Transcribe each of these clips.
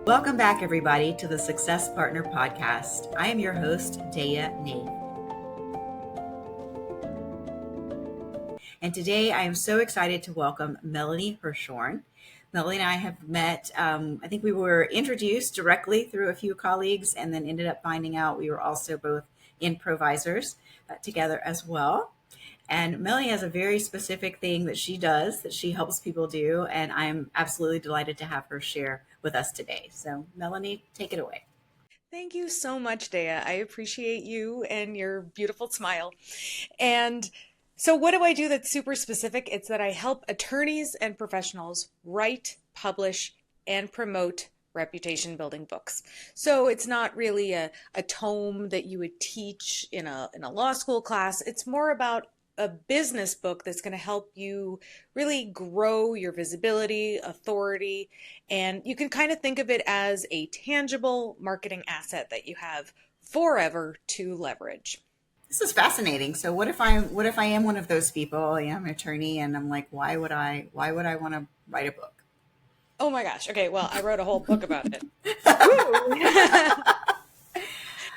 Welcome back, everybody, to the Success Partner Podcast. I am your host, Daya Naef. And today I am so excited to welcome Melanie Herschorn. Melanie and I have met, I think we were introduced directly through a few colleagues and then ended up finding out we were also both improvisers together as well. And Melanie has a very specific thing that she does, that she helps people do. And I'm absolutely delighted to have her share with us today. So Melanie, take it away. Thank you so much, Daya. I appreciate you and your beautiful smile. And so what do I do that's super specific? It's that I help attorneys and professionals write, publish, and promote reputation building books. So it's not really a tome that you would teach in a law school class. It's more about a business book that's going to help you really grow your visibility, authority, and you can kind of think of it as a tangible marketing asset that you have forever to leverage. This is fascinating. So what if I am one of those people? I'm an attorney and I'm like, why would I want to write a book? Oh my gosh. Okay, well, I wrote a whole book about it.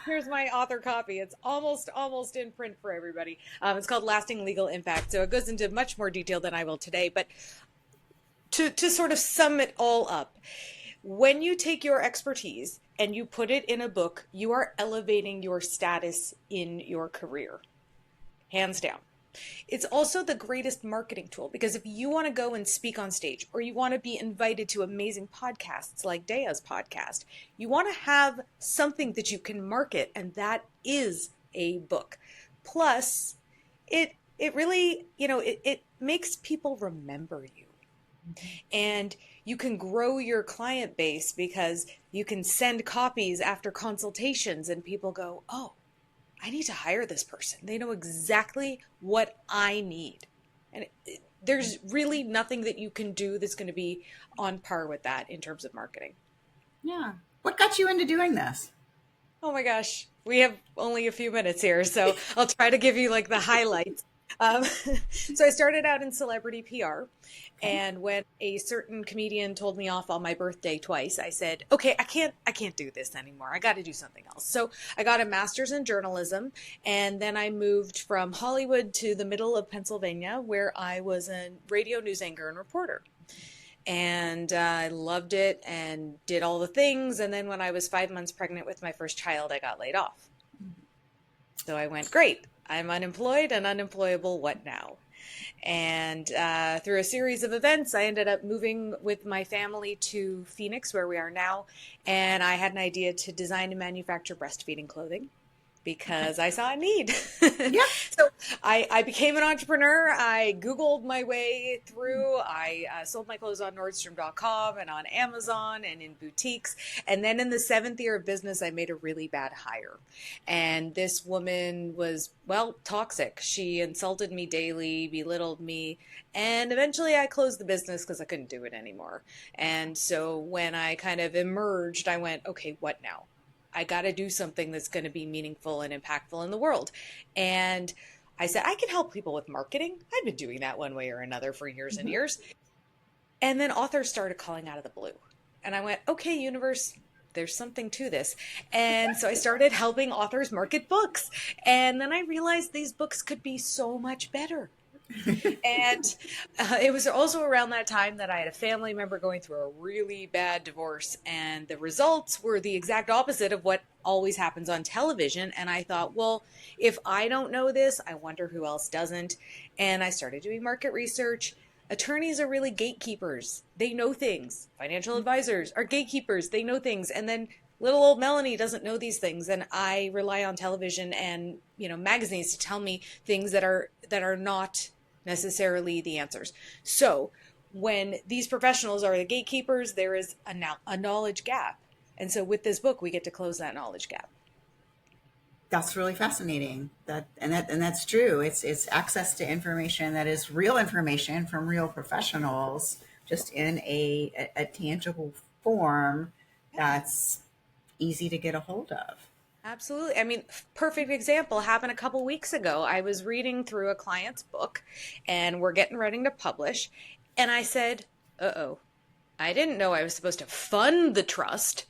Here's my author copy. It's almost in print for everybody. It's called Lasting Legal Impact. So it goes into much more detail than I will today. But to sort of sum it all up, when you take your expertise and you put it in a book, you are elevating your status in your career, hands down. It's also the greatest marketing tool because if you want to go and speak on stage or you want to be invited to amazing podcasts like Daya's podcast, you want to have something that you can market, and that is a book. Plus, it really, it makes people remember you. And you can grow your client base because you can send copies after consultations and people go, oh, I need to hire this person. They know exactly what I need. And there's really nothing that you can do that's going to be on par with that in terms of marketing. Yeah. What got you into doing this? Oh my gosh. We have only a few minutes here, so I'll try to give you like the highlights. So I started out in celebrity PR. And when a certain comedian told me off on my birthday twice, I said, okay, I can't do this anymore. I got to do something else. So I got a master's in journalism, and then I moved from Hollywood to the middle of Pennsylvania, where I was a radio news anchor and reporter. And I loved it and did all the things. And then when I was 5 months pregnant with my first child, I got laid off. So I went, great, I'm unemployed and unemployable. What now? And through a series of events, I ended up moving with my family to Phoenix, where we are now. And I had an idea to design and manufacture breastfeeding clothing because I saw a need. Yeah. So I became an entrepreneur. I Googled my way through. I sold my clothes on Nordstrom.com and on Amazon and in boutiques. And then in the 7th year of business, I made a really bad hire. And this woman was, well, toxic. She insulted me daily, belittled me. And eventually I closed the business because I couldn't do it anymore. And so when I kind of emerged, I went, okay, what now? I got to do something that's going to be meaningful and impactful in the world. And I said, I can help people with marketing. I've been doing that one way or another for years and years. And then authors started calling out of the blue. And I went, okay, universe, there's something to this. And so I started helping authors market books. And then I realized these books could be so much better. And it was also around that time that I had a family member going through a really bad divorce, and the results were the exact opposite of what always happens on television. And I thought, well, if I don't know this, I wonder who else doesn't. And I started doing market research. Attorneys are really gatekeepers. They know things. Financial advisors are gatekeepers. They know things. And then little old Melanie doesn't know these things, and I rely on television and magazines to tell me things that are not necessarily the answers. So when these professionals are the gatekeepers, there is a knowledge gap. And so with this book, we get to close that knowledge gap. That's really fascinating. That's true. It's access to information that is real information from real professionals, just in a tangible form that's easy to get a hold of. Absolutely. I mean, perfect example happened a couple weeks ago. I was reading through a client's book and we're getting ready to publish. And I said, uh-oh, I didn't know I was supposed to fund the trust.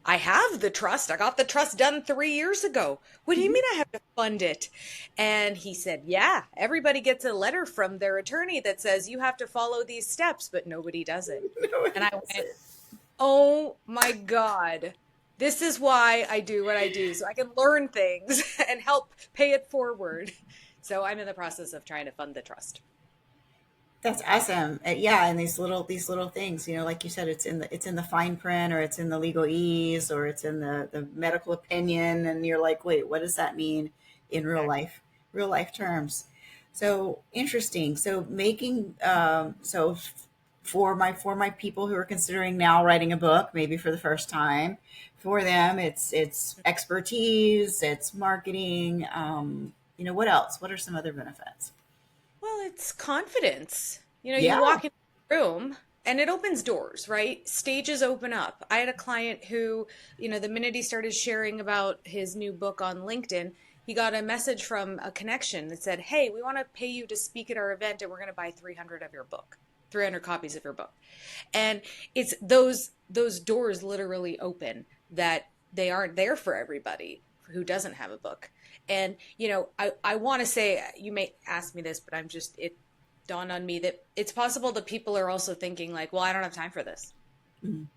I have the trust. I got the trust done 3 years ago. What do you mean I have to fund it? And he said, yeah, everybody gets a letter from their attorney that says you have to follow these steps, but nobody does it. No, And I it went, doesn't. oh my God, this is why I do what I do, so I can learn things and help pay it forward. So I'm in the process of trying to fund the trust. That's awesome. Yeah, and these little things, like you said, it's in the fine print, or it's in the legalese, or it's in the medical opinion, and you're like, wait, what does that mean in Exactly. real life terms? So interesting. So making for my people who are considering now writing a book, maybe for the first time, for them, it's expertise, it's marketing. What else? What are some other benefits? Well, it's confidence. You Yeah. walk in the room and it opens doors, right? Stages open up. I had a client who, the minute he started sharing about his new book on LinkedIn, he got a message from a connection that said, "Hey, we want to pay you to speak at our event and we're going to buy 300 of your book, 300 copies of your book." And it's those doors literally open that they aren't there for everybody who doesn't have a book. And, I want to say, you may ask me this, but it dawned on me that it's possible that people are also thinking like, well, I don't have time for this, Mhm.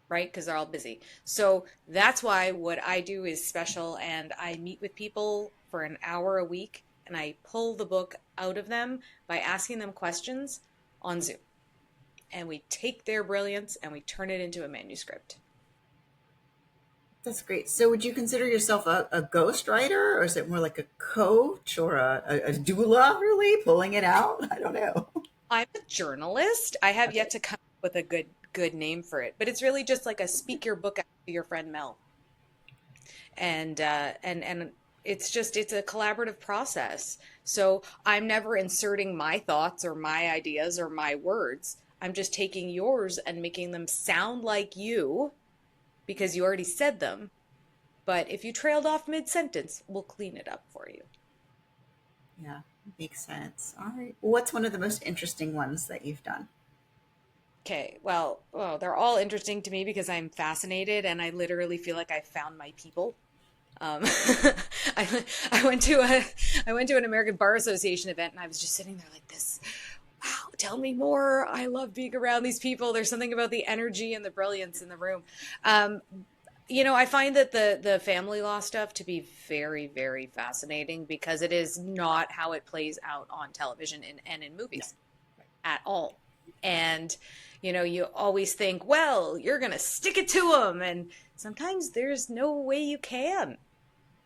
right? Because they're all busy. So that's why what I do is special. And I meet with people for an hour a week and I pull the book out of them by asking them questions on Zoom. And we take their brilliance and we turn it into a manuscript. That's great. So, would you consider yourself a ghost writer, or is it more like a coach or a doula, really pulling it out? I don't know. I'm a journalist. I have Okay. yet to come up with a good name for it, but it's really just like a speak your book out to your friend Mel. And it's a collaborative process. So I'm never inserting my thoughts or my ideas or my words. I'm just taking yours and making them sound like you because you already said them. But if you trailed off mid-sentence, we'll clean it up for you. Yeah, makes sense. All right. What's one of the most interesting ones that you've done? Okay, well, they're all interesting to me because I'm fascinated and I literally feel like I found my people. Um, I, I went to an American Bar Association event and I was just sitting there like this. Wow, tell me more. I love being around these people. There's something about the energy and the brilliance in the room. Um, I find that the family law stuff to be very, very fascinating because it is not how it plays out on television and in No. movies at all. And, you always think, well, you're going to stick it to them. And sometimes there's no way you can.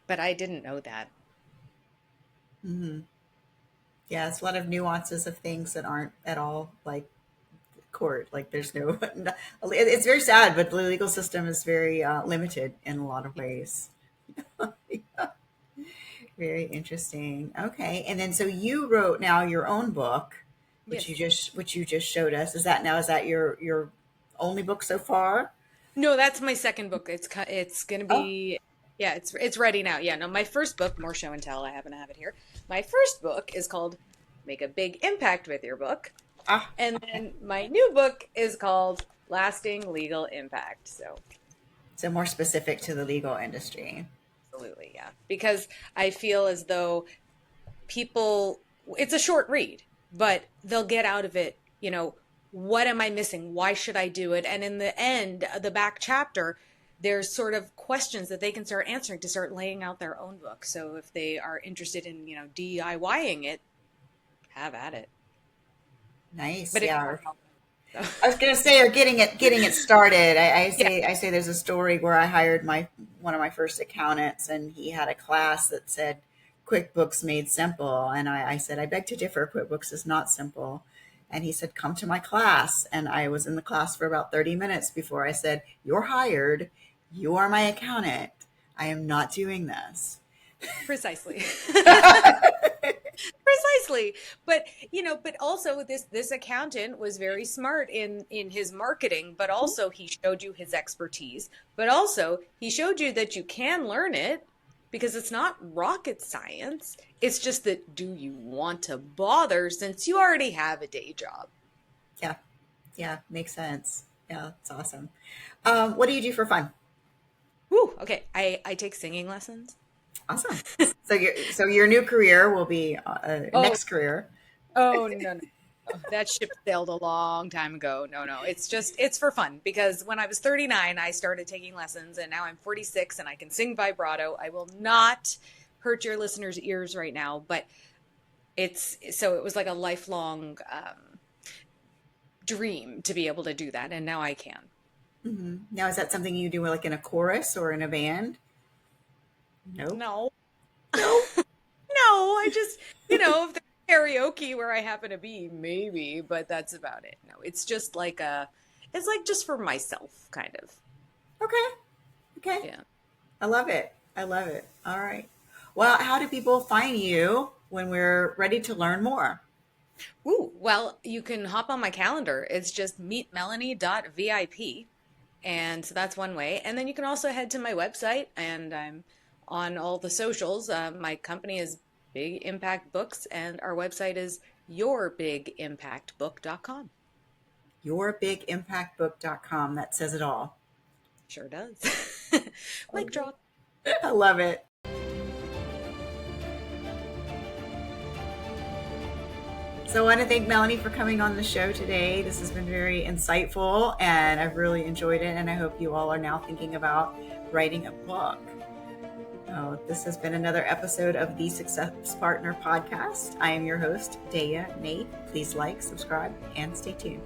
But I didn't know that. Hmm. Yeah, it's a lot of nuances of things that aren't at all like court. Like, there's no. It's very sad, but the legal system is very limited in a lot of ways. Very interesting. Okay, and then so you wrote now your own book, Yes. which you just showed us. Is that your only book so far? No, that's my second book. It's gonna Oh, be yeah, it's ready now. Yeah, no, my first book, more show and tell. I happen to have it here. My first book is called Make a Big Impact with Your Book, ah, and okay. then my new book is called Lasting Legal Impact. So So more specific to the legal industry. absolutely, yeah, because I feel as though people it's a short read, but they'll get out of it, what am I missing? Why should I do it? And in the end, the back chapter, there's sort of questions that they can start answering to start laying out their own book. So if they are interested in, DIYing it, have at it. Nice. But it Yeah. won't help them. So I was gonna say, or getting it started. I yeah. say I say there's a story where I hired my one of my first accountants, and he had a class that said QuickBooks made simple, and I said, I beg to differ. QuickBooks is not simple. And he said, come to my class. And I was in the class for about 30 minutes before I said, you're hired. You are my accountant. I am not doing this. Precisely. Precisely. But, but also this accountant was very smart in his marketing, but also he showed you his expertise, but also he showed you that you can learn it because it's not rocket science. It's just that do you want to bother since you already have a day job? Yeah, yeah, makes sense. Yeah, it's awesome. What do you do for fun? Woo, okay. I take singing lessons. Awesome. So your new career will be Oh, next career. oh no, no. Oh, that ship sailed a long time ago. No, no. It's for fun because when I was 39, I started taking lessons and now I'm 46 and I can sing vibrato. I will not hurt your listeners' ears right now, but it was like a lifelong dream to be able to do that and now I can. Now, is that something you do like in a chorus or in a band? Nope. No. Nope. No, I just, if there's karaoke where I happen to be, maybe, but that's about it. No, it's like just for myself, kind of. Okay. Okay. Yeah. I love it. I love it. All right. Well, how do people find you when we're ready to learn more? Ooh, well, you can hop on my calendar. It's just meetmelanie.vip. And so that's one way. And then you can also head to my website, and I'm on all the socials. My company is Big Impact Books, and our website is yourbigimpactbook.com. Yourbigimpactbook.com. That says it all. Sure does. Mic drop. I love it. So I want to thank Melanie for coming on the show today. This has been very insightful and I've really enjoyed it. And I hope you all are now thinking about writing a book. Oh, this has been another episode of the Success Partner Podcast. I am your host, Daya Naef. Please like, subscribe, and stay tuned.